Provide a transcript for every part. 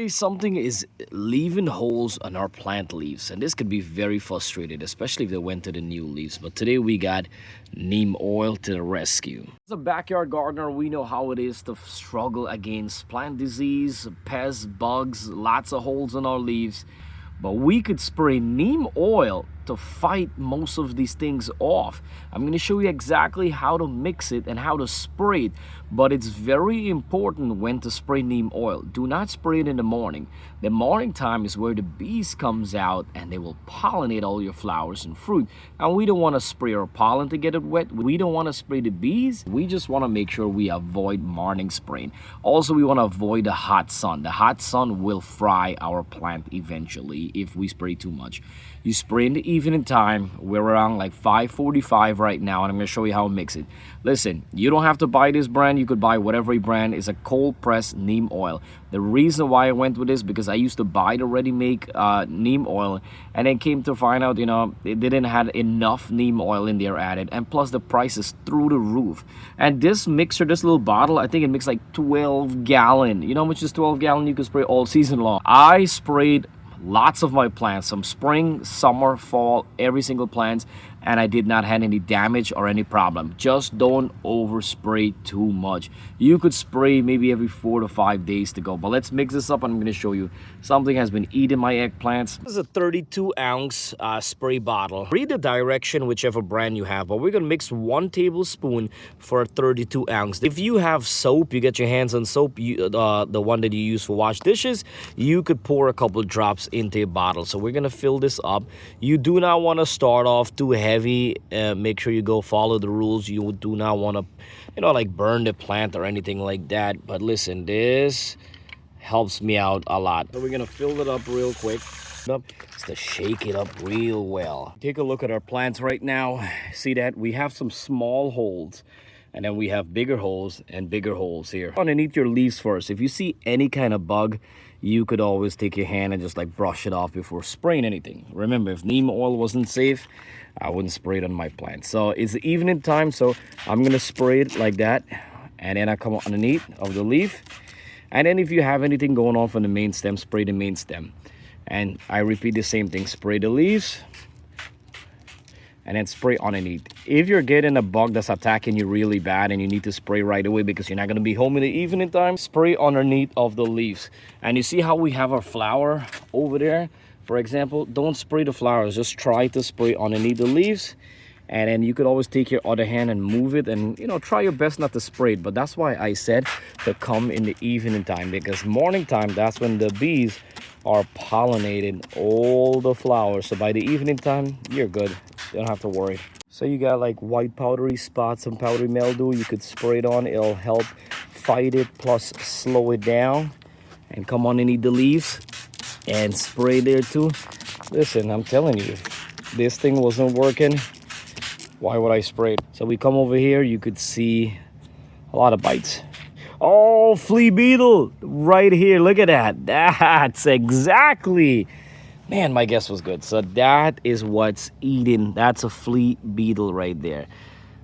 Something is leaving holes on our plant leaves, and this could be very frustrating, especially if they went to the new leaves. But today we got neem oil to the rescue. As a backyard gardener, we know how it is to struggle against plant disease, pests, bugs, lots of holes on our leaves. But we could spray neem oil to fight most of these things off. I'm going to show you exactly how to mix it and how to spray it. But it's very important when to spray neem oil. Do not spray it in the morning. The morning time is where the bees comes out and they will pollinate all your flowers and fruit. And we don't want to spray our pollen to get it wet. We don't want to spray the bees. We just want to make sure we avoid morning spraying. Also, we want to avoid the hot sun. The hot sun will fry our plant eventually if we spray too much. You spray in the evening time. We're around like 5:45 right now, and I'm going to show you how to mix it. Listen, you don't have to buy this brand. You could buy whatever brand. It's a cold pressed neem oil. The reason why I went with this because I used to buy the ready-made neem oil, and then came to find out, they didn't have enough neem oil in there added, and plus the price is through the roof. And this mixer, this little bottle, I think it makes like 12 gallon. You know how much is 12 gallon? You can spray all season long. I sprayed lots of my plants, some spring, summer, fall, every single plant, and I did not have any damage or any problem. Just don't overspray too much. You could spray maybe every 4 to 5 days to go. But let's mix this up and I'm going to show you. Something has been eating my eggplants. This is a 32-ounce spray bottle. Read the direction, whichever brand you have, but we're going to mix 1 tablespoon for a 32-ounce. If you have soap, you get your hands on soap, the one that you use for wash dishes, you could pour a couple drops into a bottle. So we're going to fill this up. You do not want to start off too heavy. Make sure you go follow the rules. You do not want to, like burn the plant or anything like that. But listen, this helps me out a lot. So we're going to fill it up real quick. Just to shake it up real well. Take a look at our plants right now. See that? We have some small holes. And then we have bigger holes and bigger holes here. Underneath your leaves first. If you see any kind of bug, you could always take your hand and just like brush it off before spraying anything. Remember, if neem oil wasn't safe, I wouldn't spray it on my plant. So it's the evening time, so I'm gonna spray it like that. And then I come underneath of the leaf. And then if you have anything going on from the main stem, spray the main stem. And I repeat the same thing, spray the leaves, and then spray underneath. If you're getting a bug that's attacking you really bad and you need to spray right away because you're not going to be home in the evening time, spray underneath of the leaves. And you see how we have our flower over there? For example, don't spray the flowers, just try to spray underneath the leaves. And then you could always take your other hand and move it and, try your best not to spray it. But that's why I said to come in the evening time, because morning time, that's when the bees are pollinating all the flowers. So by the evening time, you're good. You don't have to worry. So you got like white powdery spots and powdery mildew. You could spray it on. It'll help fight it plus slow it down. And come underneath the leaves and spray there too. Listen, I'm telling you, if this thing wasn't working, why would I spray it? So we come over here, you could see a lot of bites. Oh, flea beetle right here. Look at that. That's exactly. Man, my guess was good. So that is what's eating. That's a flea beetle right there.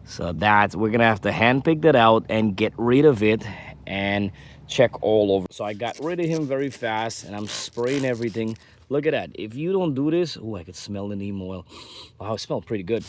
So we're going to have to hand pick that out and get rid of it and check all over. So I got rid of him very fast and I'm spraying everything. Look at that. If you don't do this, oh, I could smell the neem oil. Wow, it smells pretty good.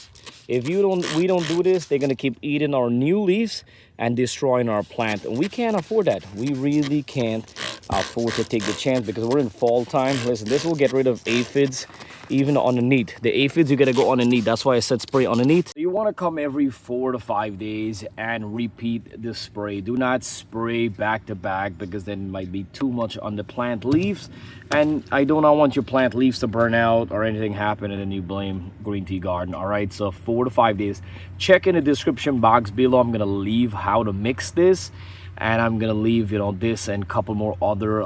If we don't do this, they're gonna keep eating our new leaves and destroying our plant. And we can't afford that. We really can't afford to take the chance because we're in fall time. Listen, this will get rid of aphids even underneath. The aphids, you gotta go underneath. That's why I said spray underneath. You wanna come every 4 to 5 days and repeat the spray. Do not spray back to back because then it might be too much on the plant leaves. And I do not want your plant leaves to burn out or anything happen and then you blame green tea garden. All right, so 4 to 5 days. Check in the description box below. I'm gonna leave how to mix this. And I'm gonna leave this and a couple more other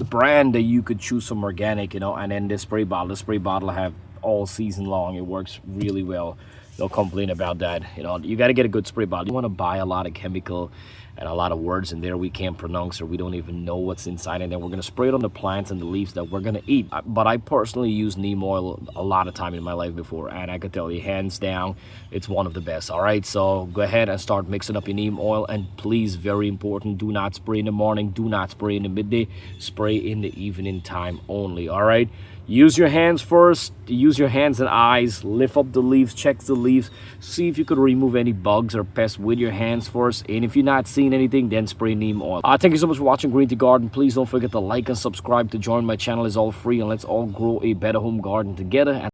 brand that you could choose some organic, and then the spray bottle I have all season long. It works really well. No complaint about that. You got to get a good spray bottle. You want to buy a lot of chemical and a lot of words in there we can't pronounce or we don't even know what's inside, and then we're going to spray it on the plants and the leaves that we're going to eat. But I personally use neem oil a lot of time in my life before, and I could tell you hands down it's one of the best. All right, so go ahead and start mixing up your neem oil, and please, very important, do not spray in the morning, do not spray in the midday, spray in the evening time only. All right, use your hands first, use your hands and eyes, lift up the leaves, check the leaves, see if you could remove any bugs or pests with your hands first, and if you're not seeing anything, then spray neem oil. Thank you so much for watching Green Tea Garden. Please don't forget to like and subscribe to join my channel. It's all free, and let's all grow a better home garden together. And